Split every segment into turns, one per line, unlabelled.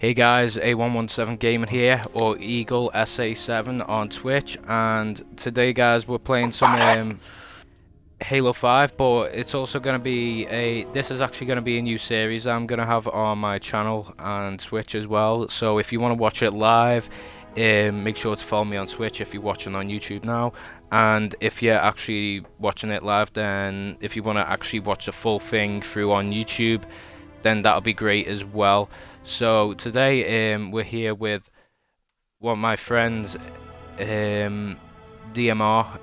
Hey guys, A117 Gaming here, or Eagle SA7 on Twitch, and today guys we're playing some Halo 5, but it's also going to be this is actually going to be a new series I'm going to have on my channel and Twitch as well, so if you want to watch it live, make sure to follow me on Twitch if you're watching on YouTube now, and if you're actually watching it live, then if you want to actually watch the full thing through on YouTube, then that'll be great as well. So today we're here with one of my friends, DMR.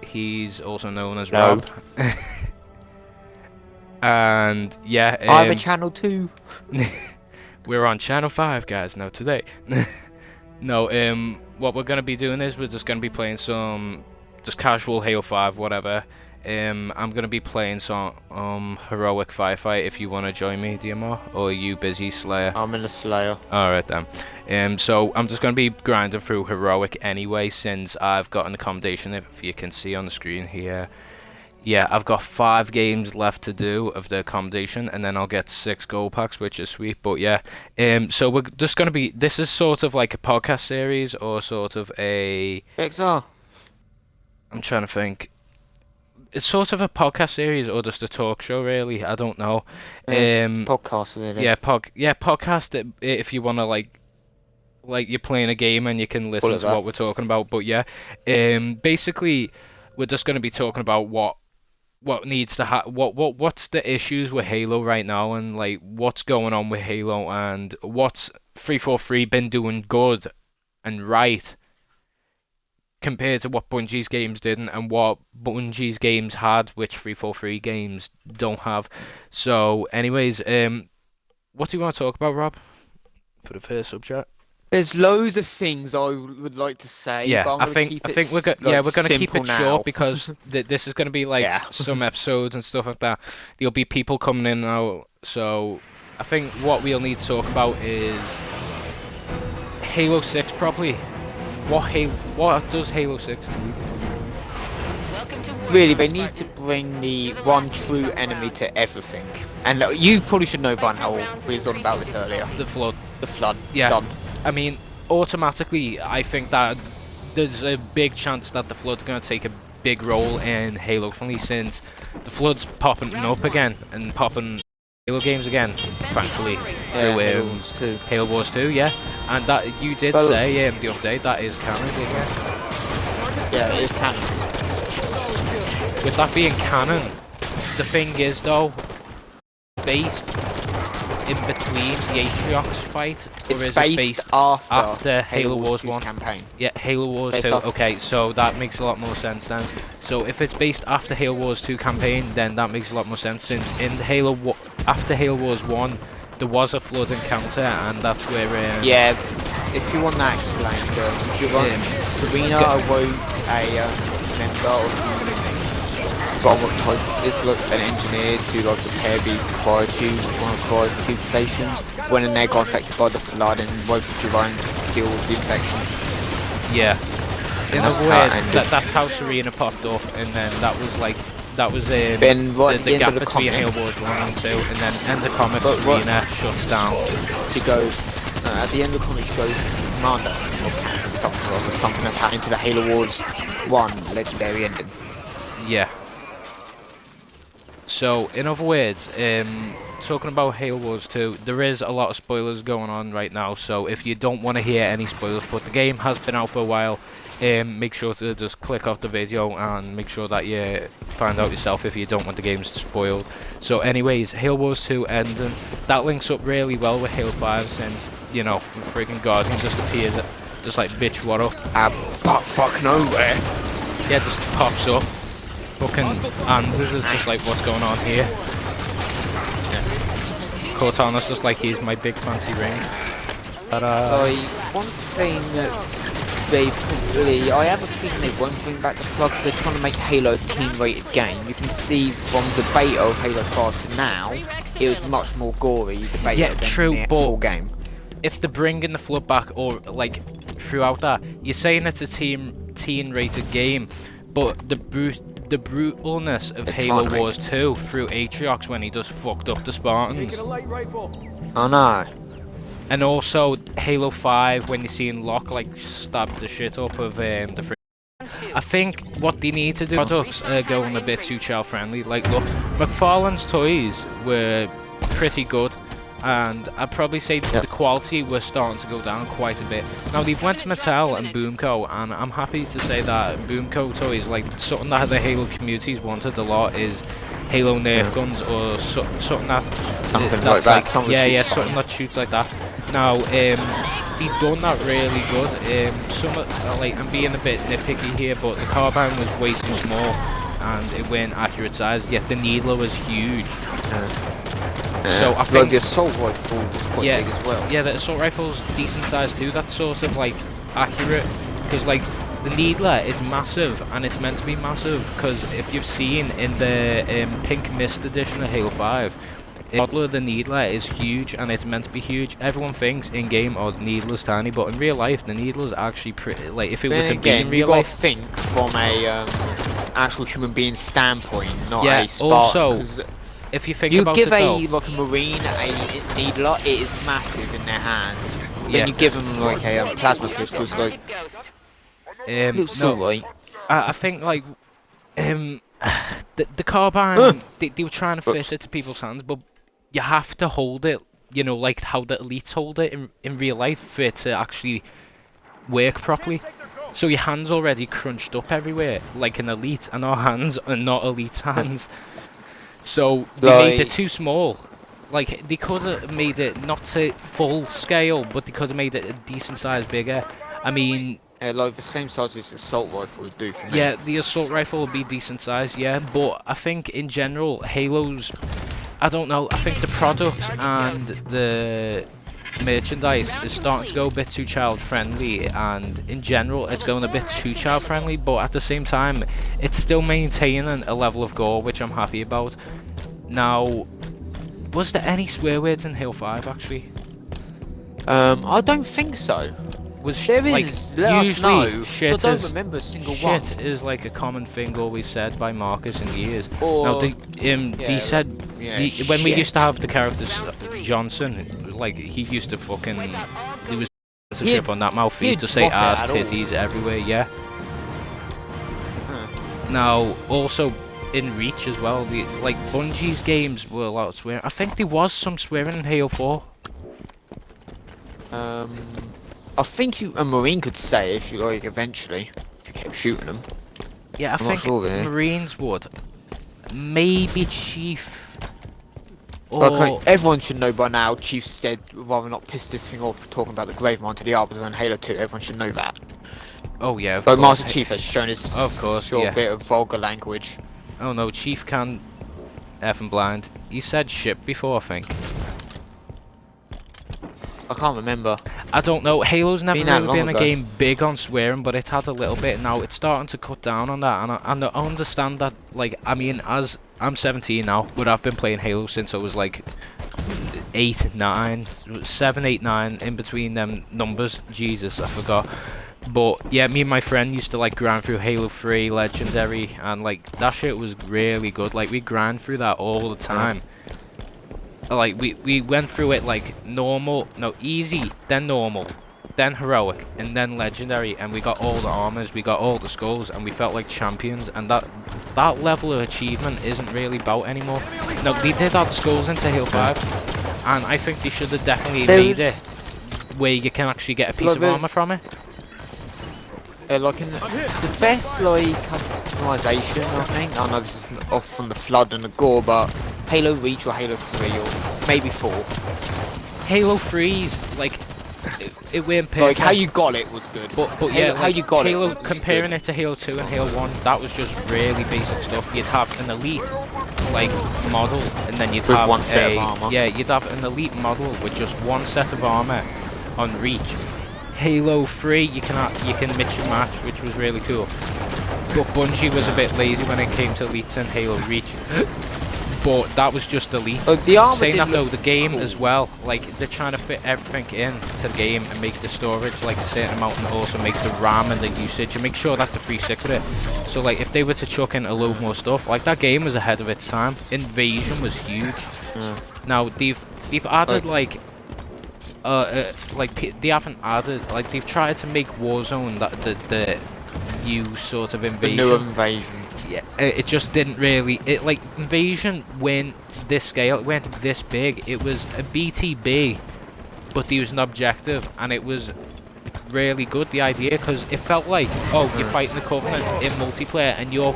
He's also known as
No.
Rob. And yeah,
I have a channel too.
we're on channel 5 guys now today. No, what we're gonna be doing is we're just gonna be playing some just casual Halo 5 whatever. I'm gonna be playing some heroic firefight if you wanna join me, DMR, or are you busy, Slayer?
I'm in a Slayer.
Alright then. So I'm just gonna be grinding through heroic anyway, since I've got an accommodation, if you can see on the screen here. Yeah, I've got 5 games left to do of the accommodation, and then I'll get 6 gold packs, which is sweet. But yeah, so we're just gonna be. This is sort of like a podcast series, or sort of a.
XR.
I'm trying to think. It's sort of a podcast series, or just a talk show, really. I don't know.
Podcast really.
Yeah, podcast. If you wanna like you're playing a game and you can listen to what we're talking about. But yeah, basically, we're just gonna be talking about what needs to what's the issues with Halo right now, and like what's going on with Halo, and what's 343 been doing good and right compared to what Bungie's games didn't, and what Bungie's games had, which 343 games don't have. So anyways, what do you want to talk about, Rob, for the first subject?
There's loads of things I would like to say.
Yeah,
but
I think we're gonna keep it short, because this is gonna be like some episodes and stuff like that. There'll be people coming in and out, so I think what we'll need to talk about is Halo 6 probably. What does Halo 6 need?
Really, they need to bring the one true enemy to everything. And you probably should know by now. We was on about this earlier.
The Flood.
The Flood.
Yeah.
Done.
I mean, automatically, I think that there's a big chance that the Flood's going to take a big role in Halo, only since the Flood's popping up again and popping Halo games again, thankfully.
Yeah,
through,
Halo Wars 2.
Halo Wars 2, yeah. And that you did say the update that is canon, didn't you?
Yeah, it is canon.
With that being canon, the thing is though, based in between the Atriox fight, or is it based after Halo Wars 1
campaign?
Yeah, Halo Wars 2. Okay, so that makes a lot more sense then. So if it's based after Halo Wars 2 campaign, then that makes a lot more sense, since in after Halo Wars 1 there was a Flood encounter, and that's where
yeah, if you want that explained, Serena awoke a member of Bomber type is like an engineer to like repair the cryotube, one of the cryotube stations, when they got affected by the Flood and woke Jerome to deal with the infection.
Yeah. In other words, that's how Serena popped up, and then that was the gap between Halo Wars 1 and 2, and then end the comic, Serena shuts down.
She goes, at the end of the comic she goes, Commander, or something that's happening to the Halo Wars 1 legendary ending.
Yeah. So, in other words, talking about Halo Wars 2, there is a lot of spoilers going on right now, so if you don't want to hear any spoilers, but the game has been out for a while, make sure to just click off the video and make sure that you find out yourself if you don't want the games spoiled. So anyways, Halo Wars 2 ending, that links up really well with Halo 5, since, you know, freaking Guardian just appears, just like, bitch, what up?
But fuck nowhere.
Yeah, just pops up. Fucking Anders is just like, what's going on here? Yeah. Cortana's just like, here's my big fancy ring. Ta-da!
One thing that I have a feeling they won't bring back the Flood, because they're trying to make Halo a team-rated game. You can see from the beta of Halo 5 to now, it was much more gory, the beta, than the full game.
If they bring in the Flood back, or like throughout that, you're saying it's a teen-rated game, but the brutalness of Halo Wars 2 through Atriox when he just fucked up the Spartans.
Oh no.
And also Halo 5, when you're seeing Locke like stab the shit up of the. I think what they need to do, products are going a bit too child friendly. Like, look, McFarlane's toys were pretty good, and I'd probably say the quality was starting to go down quite a bit. Now they've went to Mattel and Boomco, and I'm happy to say that Boomco toys, like something that the Halo communities wanted a lot, is Halo Nerf guns or something that
something like that.
Something that shoots like that. Now they've done that really good. Some like, I'm being a bit nitpicky here, but the carbine was way too small and it weren't accurate size. Yet the needler was huge. So I think
like the assault rifle was quite big as well.
Yeah, the assault rifle's decent size too. That's sort of like accurate, because like the needler is massive, and it's meant to be massive. Because if you've seen in the Pink Mist edition of Halo 5, the model of the needler is huge, and it's meant to be huge. Everyone thinks in game, oh, the needler's tiny, but in real life, the needler's actually pretty. Like if it was to be in real life,
you gotta think from a actual human being standpoint, not
yeah,
a Spartan.
Also, if you think about it,
like a Marine a needler, it is massive in their hands. Then you give them like a plasma pistol, it's like
no, I think like the carbine, they were trying to fit it to people's hands, but you have to hold it, you know, like how the elites hold it in real life for it to actually work properly. So your hands already crunched up everywhere, like an elite, and our hands are not elite's hands. So they made it too small. Like they could have made it not to full scale, but they could have made it a decent size bigger. I mean,
like the same size as the assault rifle would do for me.
Yeah, the assault rifle would be decent size, yeah, but I think in general, Halo's, I don't know, I think the product and the merchandise is starting to go a bit too child friendly, and in general it's going a bit too child friendly, but at the same time it's still maintaining a level of gore, which I'm happy about. Now, was there any swear words in Halo 5 actually?
I don't think so. There is, let us know, so I don't remember a single one.
Shit is like a common thing always said by Marcus in years.
Or,
now, they said, when we used to have the character Johnson, like, he used to fucking, there was censorship on that mouth, he used to say ass, titties everywhere, yeah. Now, also, in Reach as well, like, Bungie's games were a lot of swearing. I think there was some swearing in Halo 4.
I think a Marine could say if you like, eventually, if you kept shooting them.
Yeah, I think Marines would. Maybe Chief. Or...
Like, everyone should know by now, Chief said, rather not piss this thing off talking about the Gravemind to the Arbiter on Halo 2, everyone should know that.
Oh yeah,
but Master Chief has shown his
short
bit of vulgar language.
Oh no, Chief can effing blind. He said shit before, I think.
I can't remember.
I don't know. Halo's never really been a game big on swearing, but it has a little bit now. It's starting to cut down on that, and I understand that. Like, I mean, as I'm 17 now, but I've been playing Halo since I was like 8, 9, 7, 8, 9, in between them numbers. Jesus, I forgot. But yeah, me and my friend used to like grind through Halo 3 Legendary, and like that shit was really good. Like, we grind through that all the time. Like, we went through it like normal, no, easy, then normal, then heroic, and then legendary, and we got all the armors, we got all the skulls, and we felt like champions. And that level of achievement isn't really about anymore. No, they did add skulls into Halo 5, and I think they should have definitely made it where you can actually get a piece of armor from it.
Like, in the best like customization, I think. I know this is off from the Flood and the Gore, but Halo Reach or Halo 3 or maybe 4.
Halo 3's like it weren't perfect.
Like, how you got it was good.
But
Halo,
yeah, like,
how you got
Halo,
it was
comparing
good.
it to Halo 2 and Halo 1, that was just really basic stuff. You'd have an elite like model, and then you'd have
one set of armor.
Yeah, you'd have an elite model with just one set of armor on Reach. Halo 3, you can mix and match, which was really cool. But Bungie was a bit lazy when it came to elites and Halo Reach. But that was just elite.
The armor
saying that though, the game as well, like, they're trying to fit everything in to the game and make the storage like a certain amount, and also make the RAM and the usage, and make sure that the 360. So like, if they were to chuck in a load more stuff, like, that game was ahead of its time. Invasion was huge. Now they've added like like they haven't added, like they've tried to make Warzone that the new sort of
The
invasion.
new invasion.
Yeah, it just didn't really. It like invasion went this scale. It went this big. It was a BTB, but there was an objective, and it was really good. The idea, because it felt like, oh, you're fighting the Covenant in multiplayer, and you're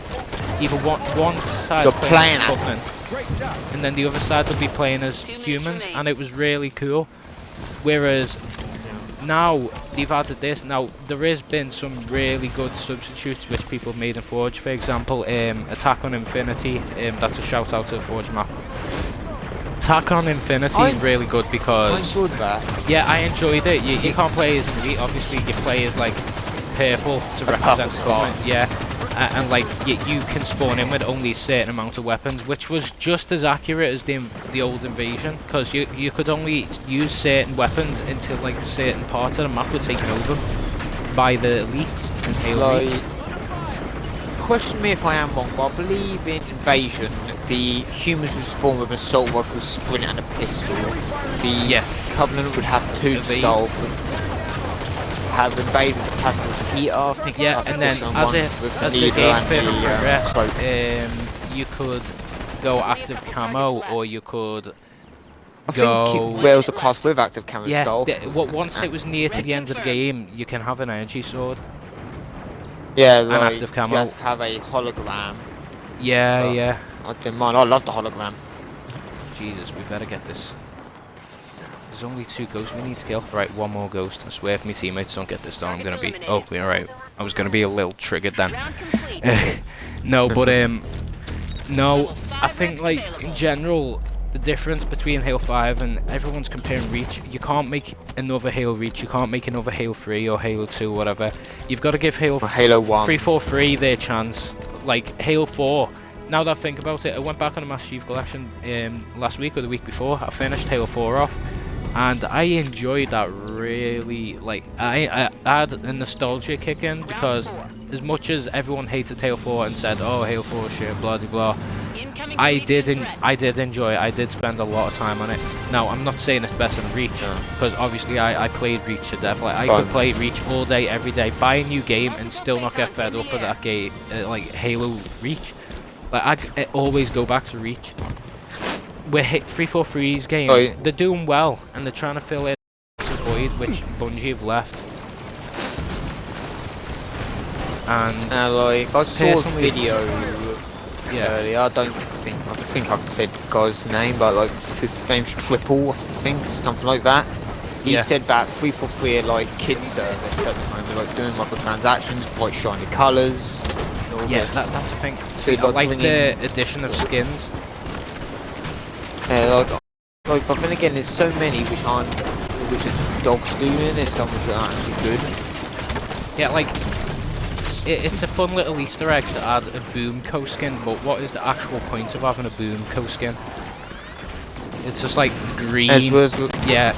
either one side
You're
playing
playing
as
as-
Covenant, and then the other side will be playing as humans, and it was really cool. Whereas now they've added this. Now there has been some really good substitutes which people have made in Forge. For example, Attack on Infinity. That's a shout out to the Forge map. Attack on Infinity is really good
I
because
enjoyed that.
yeah, I enjoyed it. You can't play as elite. Obviously, you play as like purple to represent
purple
the
scar.
Covenant. Yeah. And like you can spawn in with only a certain amount of weapons, which was just as accurate as the old invasion, because you could only use certain weapons until like certain parts of the map were taken over by the elites and Halo Elite.
Like, question me if I am wrong, but I believe in Invasion, the humans would spawn with an assault rifle, sprint, and a pistol. The
Yeah.
Covenant would have two
The-
stealth, have invaded the plasma with heater, I think.
Yeah,
like
and then
this one with
as the
needle
game
and
further progressed,
cloak.
you could go active camo, or you could
I
go.
think Wales are classed with active camo
Yeah,
stealth.
once it was near to the end of the game, you can have an energy sword.
Yeah,
and
like,
active
you
camo.
have a hologram.
Yeah,
But-
yeah.
I didn't mind, I love the hologram.
Jesus, we better get this. There's only 2 ghosts we need to kill. Right, 1 more ghost. I swear if my teammates don't get this done, I'm gonna be... Oh, we're alright. I was gonna be a little triggered then.
Round complete.
No, but no, I think like in general, the difference between Halo 5 and everyone's comparing Reach. You can't make another Halo Reach. You can't make another Halo 3 or Halo 2, whatever. You've got to give Halo
Or Halo 1.
343 their chance. Like Halo 4. Now that I think about it, I went back on the Master Chief Collection last week or the week before. I finished Halo 4 off, and I enjoyed that really. Like I had a nostalgia kick in, because as much as everyone hated Halo 4 and said, "Oh, Halo 4 shit, blah blah blah,"
Incoming
I
Reaper
did
threat.
I did enjoy it. I did spend a lot of time on it. Now I'm not saying it's better than Reach,
Yeah.
because obviously I played Reach to death. Like I
Right.
could play Reach all day, every day, buy a new game and still not get fed up with that game, like Halo Reach. Like I always go back to Reach. We're 343's game.
Oh, yeah.
They're doing well, and they're trying to fill in the void which Bungie have left. And
Like, I saw a
Personally-
video
yeah,
earlier, I think I can say the guy's name, but like, his name's Triple, I think, something like that. He
Yeah.
said that 343 are like kids service at the moment, like doing microtransactions, bright shiny colours, and all
yeah,
this.
that's the thing.
So
I
like
like
bringing-
the addition of skins.
Like, but then again, there's so many which are dogs doing, there's some which are actually good.
Yeah, like it's a fun little Easter egg to add a Boom Co skin, but what is the actual point of having a Boom Co skin? It's just like green.
As well as,
Yeah,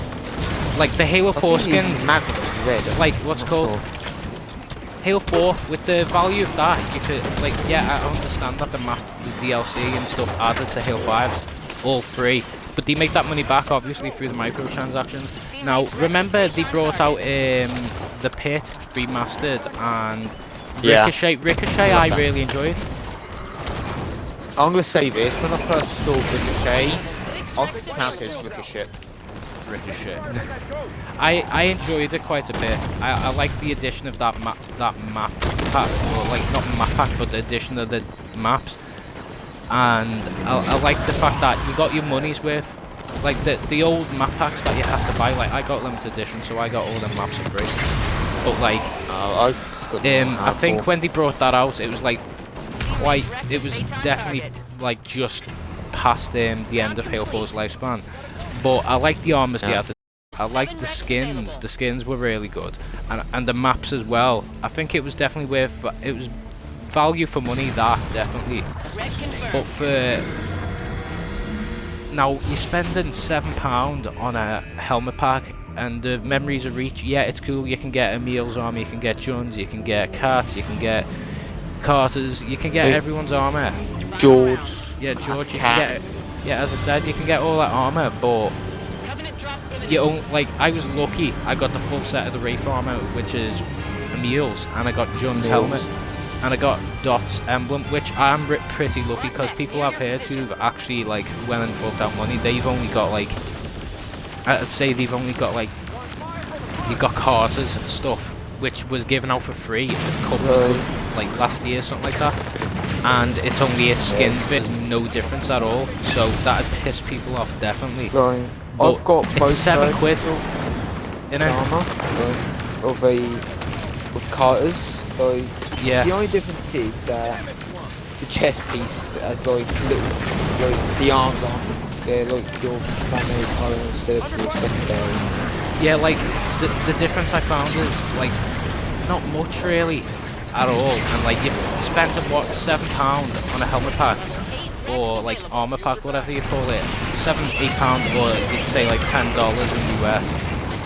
like the Halo 4 skins.
Magnum's red.
Like what's
I'm not
called
sure.
Halo 4. With the value of that, you could like yeah, I understand that the map, the DLC and stuff added to Halo 5, all free. But they make that money back obviously through the microtransactions. Now remember they brought out the Pit remastered and
Yeah.
Ricochet I
that.
really enjoyed.
I'm gonna say this, when I first saw Ricochet, I could pronounce it as Ricochet.
Ricochet. I enjoyed it quite a bit. I like the addition of that map pack, or like not map pack, but the addition of the maps. And I like the fact that you got your money's worth. Like the old map packs that you have to buy. Like I got limited edition, so I got all the maps for free. But like
I just got the
I think
hardcore.
when they brought that out, it was like it was definitely like just past the end of Halo 4's lifespan. But I like the armors they
Yeah.
had. I like the skins. The skins were really good, and the maps as well. I think it was definitely worth. It was value for money. That definitely.
Red confirmed.
But for now, you're spending £7 on a helmet pack, and the Memories of Reach. Yeah, it's cool. You can get Emil's armor, you can get John's, you can get Kat's, you can get Carter's, you can get
Hey.
everyone's armor.
George.
Yeah, George, you
Cat.
can get. Yeah, as I said, you can get all that armor, but
Covenant Drop imminent.
you own, like, I was lucky. I got the full set of the Wraith armor, which is Emil's, and I got Jun's helmet, and I got Dot's emblem, which I'm pretty lucky because people I've heard who've actually like went and forked out money, they've only got like, I'd say they've only got like, you got Carter's stuff, which was given out for free a couple like last year, something like that, and it's only a skin bit, no difference at all, so that'd piss people off definitely.
Like,
But
I've got
it's
both
£7
of
you know?
armor, of Carter's. Like,
Yeah.
the only difference is that the chest piece has like little, like the arms on. They're like your primary colour instead of your secondary.
Yeah, like the difference I found is like not much really at all, and like you spend what £7 on a helmet pack or like armor pack, whatever you call it, £7-8, or you'd say like $10 in the US,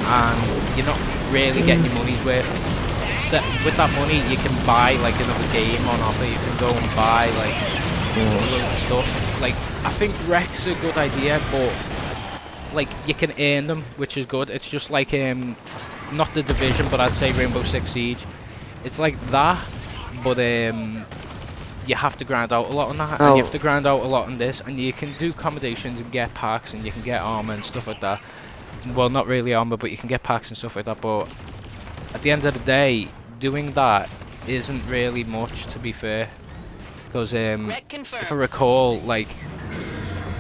and you're not really getting your money's worth. With that money, you can buy like another game on offer. You can go and buy like loads of stuff. Like I think Rec's a good idea, but like you can earn them, which is good. It's just like not the Division, but I'd say Rainbow Six Siege. It's like that, but you have to grind out a lot on that, and you have to grind out a lot on this, and you can do accommodations and get packs, and you can get armor and stuff like that. Well, not really armor, but you can get packs and stuff like that. But at the end of the day, doing that isn't really much, to be fair, because
Red
if
confirmed.
I recall, like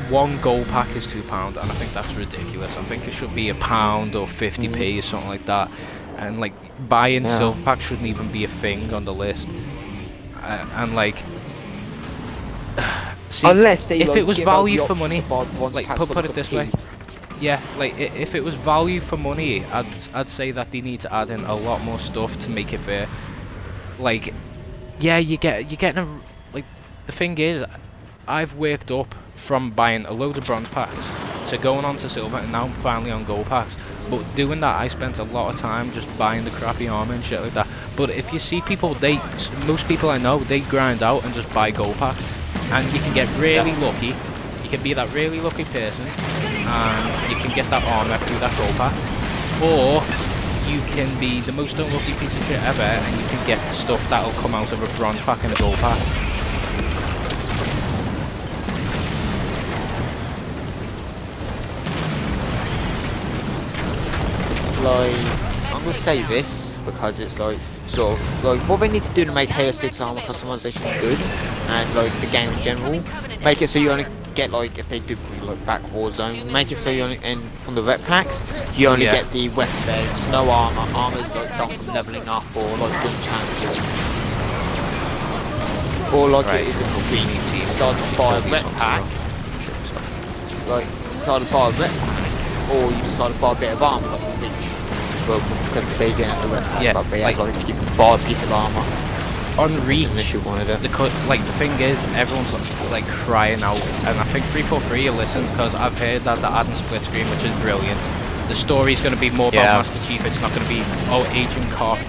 one gold pack is £2, and I think that's ridiculous. I think it should be £1 or 50p or something like that, and like buying silver packs shouldn't even be a thing on the list. And like, see,
Unless they
if
like,
it was
give out
value
the
for
option
money,
to buy bronze
like
packs for
put it this way. Yeah, like if it was value for money, I'd say that they need to add in a lot more stuff to make it fair. Like, yeah, you're getting a, like, the thing is, I've worked up from buying a load of bronze packs to going on to silver, and now I'm finally on gold packs. But doing that, I spent a lot of time just buying the crappy armor and shit like that. But if you see people, most people I know, they grind out and just buy gold packs, and you can get really lucky. You can be that really lucky person, and you can get that armor through that gold pack, or you can be the most unlucky piece of shit ever, and you can get stuff that'll come out of a bronze pack and a gold pack.
Like, I'm gonna say this because it's like sort of like what they need to do to make Halo 6 armor customization good, and like the game in general, make it so you only get, like, if they do like back Warzone, make it so you only, and from the rep packs you only get the weapon beds, no armor's like done from leveling up or like doing challenges, or like it is in the week. You decide to buy a rep pack, like decide to buy a rep pack, or you decide to buy a bit of armor like a Reach. Well, because they didn't have the rep pack, but they have like you can buy a piece of armor
On Reach,
unless you wanted it.
like the thing is, everyone's like crying out, and I think 343 will listen, because I've heard that they're adding split screen, which is brilliant. The story's going to be more about Master Chief. It's not going to be Agent Cop.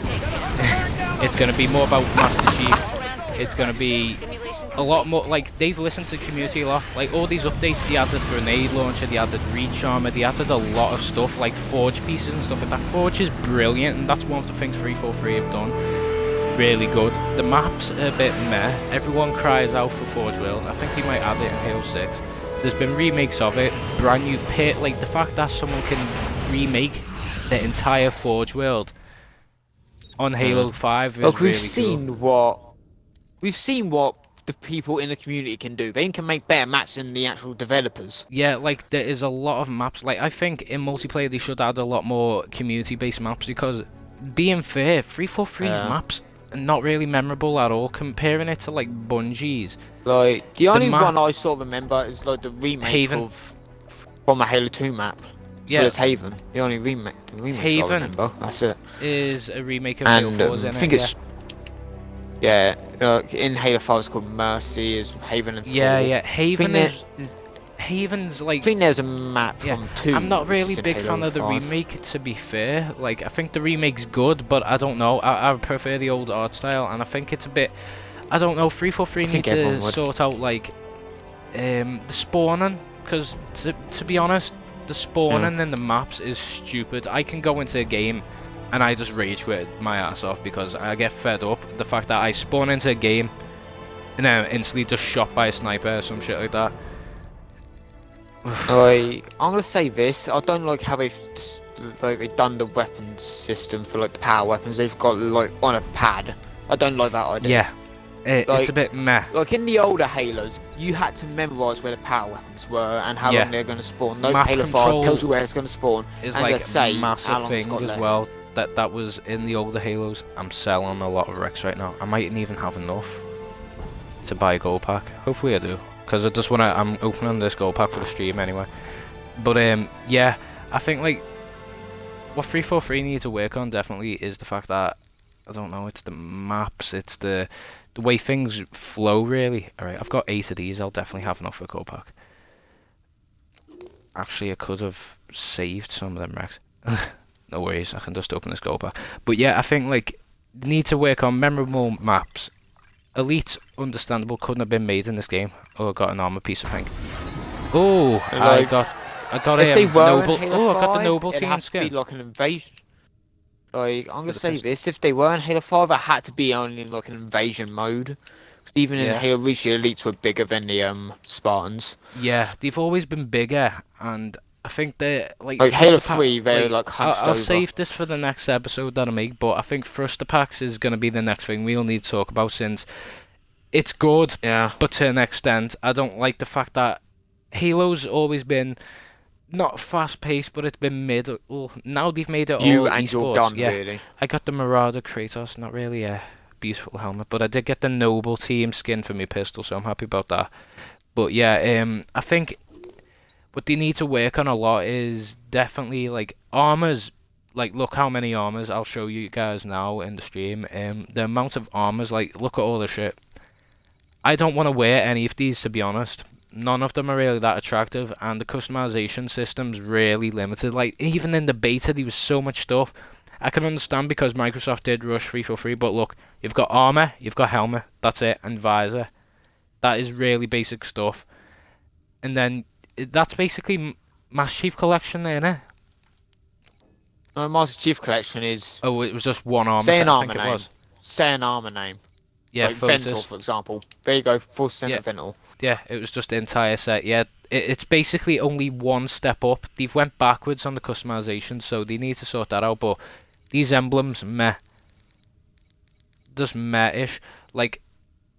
It's going to be more about Master Chief. It's going to be a lot more, like, they've listened to the community a lot. Like, all these updates, they added grenade launcher, they added Reach armor, they added a lot of stuff, like Forge pieces and stuff like that. Forge is brilliant, and that's one of the things 343 have done really good. The map's a bit meh. Everyone cries out for Forge World. I think they might add it in Halo 6. There's been remakes of it, brand new pit, like the fact that someone can remake the entire Forge World on Halo 5 is
Look,
really
we've seen what the people in the community can do. They can make better maps than the actual developers.
Yeah, like there is a lot of maps. Like I think in multiplayer they should add a lot more community-based maps, because being fair, 343's maps are not really memorable at all. Comparing it to like Bungie's,
Like the only one I sort of remember is like the remake
Haven.
from a Halo 2 map. So
Yeah.
it's Haven. The only remakes I remember. That's it.
is a remake of
And
Halo 4's
I
in
think
it,
it's in Halo 5 it's called Mercy, is Haven and 4.
Haven
I
is Haven's like.
think there's a map
Yeah,
from 2.
I'm not
which is
really
in
big
Halo
fan of the
5.
remake, to be fair. Like, I think the remake's good, but I don't know. I prefer the old art style, and I think it's a bit. I don't know. 343
I
need
think everyone
to
would.
sort out like the spawning, because to be honest, the spawning in the maps is stupid. I can go into a game and I just rage quit my ass off because I get fed up. The fact that I spawn into a game and then instantly just shot by a sniper or some shit like that.
I'm gonna say this. I don't like how they've done the weapons system for like the power weapons. They've got like on a pad. I don't like that idea.
Yeah, it's
Like-
a bit meh.
Like in the older Halos, you had to memorize where the power weapons were and how
Yeah.
long they're gonna spawn. No,
Map
Halo
control
5 tells you where it's gonna spawn.
It's
and
like
let's say
a
how
massive
long it's
thing
got
as
left.
well. That was in the older Halos. I'm selling a lot of Rex right now. I mightn't even have enough to buy a gold pack. Hopefully I do, because I just wanna. I'm opening this gold pack for the stream anyway. But yeah, I think like what 343 need to work on definitely is the fact that I don't know. It's the maps. It's the way things flow really. All right, I've got 8 of these. I'll definitely have enough for a gold pack. Actually, I could have saved some of them Rex. No worries, I can just open this gold pack. But yeah, I think like they need to work on memorable maps. Elite, understandable, couldn't have been made in this game. Oh, I got an armor piece, I think. Oh,
Like,
I got
If they
a
were
noble.
in Halo
Oh,
5,
I got the noble
it'd
team
have to
skin.
be like an invasion. Like I'm gonna
With the
say
pistol.
this: if they were in Halo 5, it had to be only in like an invasion mode. 'Cause even in
Yeah.
Halo Reach, the elites were bigger than the Spartans.
Yeah, they've always been bigger, and I think they're like.
Like Halo
thruster pack-
3, they're like hunched
I'll
over.
save this for the next episode that I make, but I think thruster packs is gonna be the next thing we'll need to talk about since it's good.
Yeah.
But to an extent, I don't like the fact that Halo's always been not fast paced, but it's been mid. Well, now they've made it
You
all
and your
esports.
gun,
Yeah,
really.
I got the Marauder Kratos, not really a beautiful helmet, but I did get the Noble Team skin for my pistol, so I'm happy about that. But yeah, I think what they need to work on a lot is definitely like armors. Like, look how many armors. I'll show you guys now in the stream. The amount of armors. Like, look at all the shit. I don't want to wear any of these, to be honest. None of them are really that attractive, and the customization system's really limited. Like, even in the beta, there was so much stuff. I can understand because Microsoft did rush 343, but look, you've got armor, you've got helmet, that's it, and visor. That is really basic stuff. And then, that's basically Master Chief Collection, innit?
No, Master Chief Collection is
Oh, it was just one armor
Say
set,
an
I
armor
think it
name.
was.
say an armor name.
Yeah,
like
Photos.
Vental, for example. There you go, full center
Yeah.
Vental.
Yeah, it was just the entire set. Yeah, it's basically only one step up. They've went backwards on the customization, so they need to sort that out. But these emblems, meh. Just meh-ish. Like,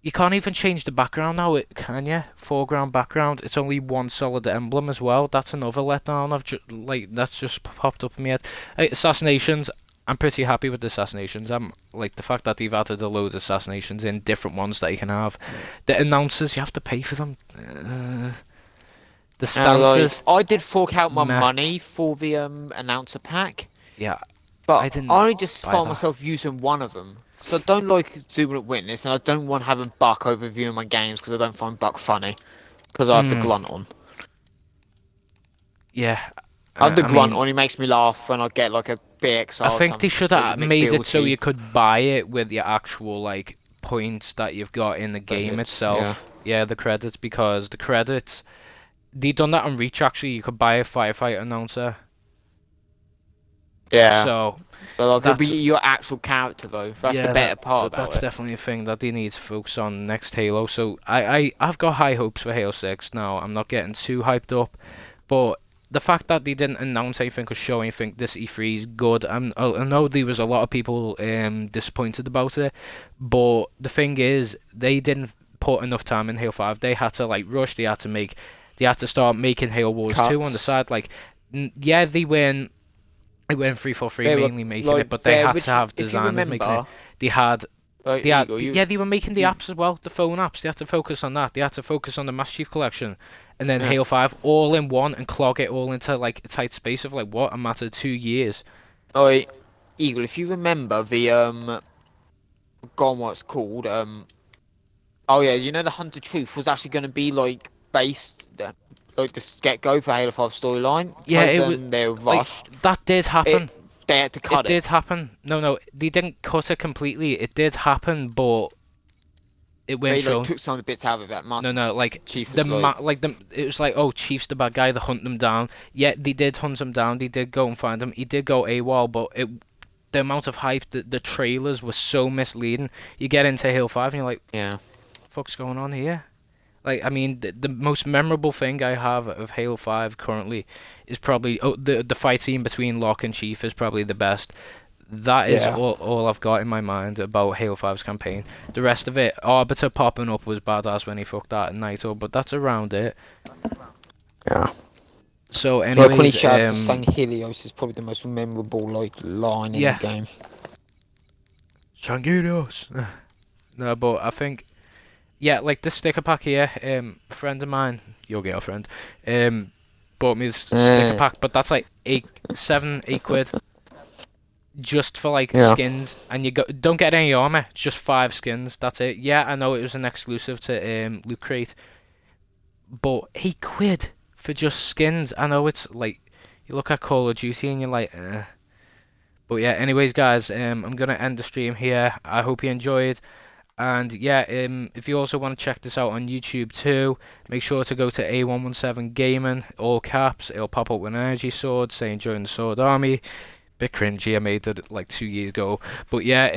you can't even change the background now, can you? Foreground, background. It's only one solid emblem as well. That's another letdown. That's just popped up in my head. Assassinations. I'm pretty happy with the assassinations. I'm like the fact that they've added a load of assassinations in different ones that you can have. The announcers, you have to pay for them. The
Now, like,
stances,
I did fork out my
Meh.
money for the announcer pack,
yeah,
but
I didn't
only just
buy
found
that.
myself using one of them. So I don't like doing it witness, and I don't want having Buck overviewing my games because I don't find Buck funny. Because I have the
Hmm.
grunt on.
yeah.
I have the
I
grunt
mean,
on. He makes me laugh when I get like a BXR.
I think they should have made it so
McBealty.
you could buy it with your actual like points that you've got in the game
Credits,
itself.
yeah.
Yeah, the credits, because the credits, they done that on Reach actually. You could buy a firefighter announcer.
Yeah,
So
but like it'll be
that's-
your actual character though. That's
yeah,
the better part about
that's
it.
definitely a thing that they need to focus on next Halo. So I've got high hopes for Halo 6 now. I'm not getting too hyped up, but the fact that they didn't announce anything or show anything this E3 is good. I know there was a lot of people disappointed about it, but the thing is they didn't put enough time in Halo 5. They had to like rush. They had to start making Halo Wars 2 on the
Cuts.
side. Like, yeah, they went 343
They were,
mainly making
like,
it, but they
their
had to
original-
have
if you
designers making it.
remember,
They had
like,
they had,
Eagle, you-
yeah, they were making the
you-
apps as well, the phone apps. They had to focus on that. They had to focus on the Master Chief Collection, and then
Yeah.
Halo 5 all in one and clog it all into like a tight space of like what, a matter of 2 years.
Oi, Eagle, if you remember the gone what it's called, oh yeah, you know the Hunter Truth was actually going to be like based like the get-go for Halo 5 storyline.
Yeah, it
Because,
was-
they were
Like,
rushed.
that did happen.
They had to
It
cut it.
did happen. No, they didn't cut it completely. It did happen, but it
They
weren't
like
shown.
took some of the bits out of it. That
No,
mask.
no, like
Chief
the
was like,
it was like, oh, Chief's the bad guy, they hunt them down. Yeah, they did hunt him down. They did go and find him. He did go AWOL, but the amount of hype, the trailers were so misleading. You get into Halo 5 and you're like,
yeah,
fuck's going on here? Like, I mean, the most memorable thing I have of Halo 5 currently is probably the fight scene between Locke and Chief is probably the best. That is
Yeah.
all I've got in my mind about Halo 5's campaign. The rest of it, Arbiter popping up was badass when he fucked that at Naito, but that's around it.
yeah.
So,
Like when he
anyways,
shouted for Sang Helios is probably the most memorable like line in
Yeah.
the game.
Shangiros. No, but I think, yeah, like this sticker pack here, a friend of mine, your girlfriend, bought me this sticker pack, but that's like 8 quid. Just for like
Yeah.
skins, and don't get any armor, it's just 5 skins, that's it. Yeah, I know it was an exclusive to Loot Crate, but 8 quid for just skins. I know it's like, you look at Call of Duty and you're like, eh. But yeah, anyways guys, I'm gonna end the stream here. I hope you enjoyed, and yeah, if you also want to check this out on YouTube too, make sure to go to A117 Gaming, all caps. It'll pop up with an energy sword saying join the Sword Army. Bit cringy, I made it like 2 years ago, but yeah,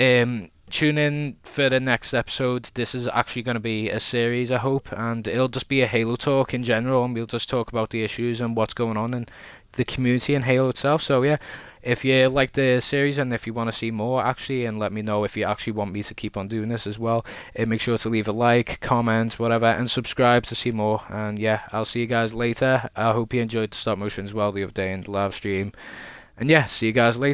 tune in for the next episode. This is actually going to be a series, I hope, and it'll just be a Halo talk in general, and we'll just talk about the issues and what's going on in the community and Halo itself. So yeah, if you like the series and if you want to see more actually, and let me know if you actually want me to keep on doing this as well, make sure to leave a like, comment, whatever, and subscribe to see more. And yeah, I'll see you guys later. I hope you enjoyed the stop motion as well the other day in the live stream. And yeah, see you guys later.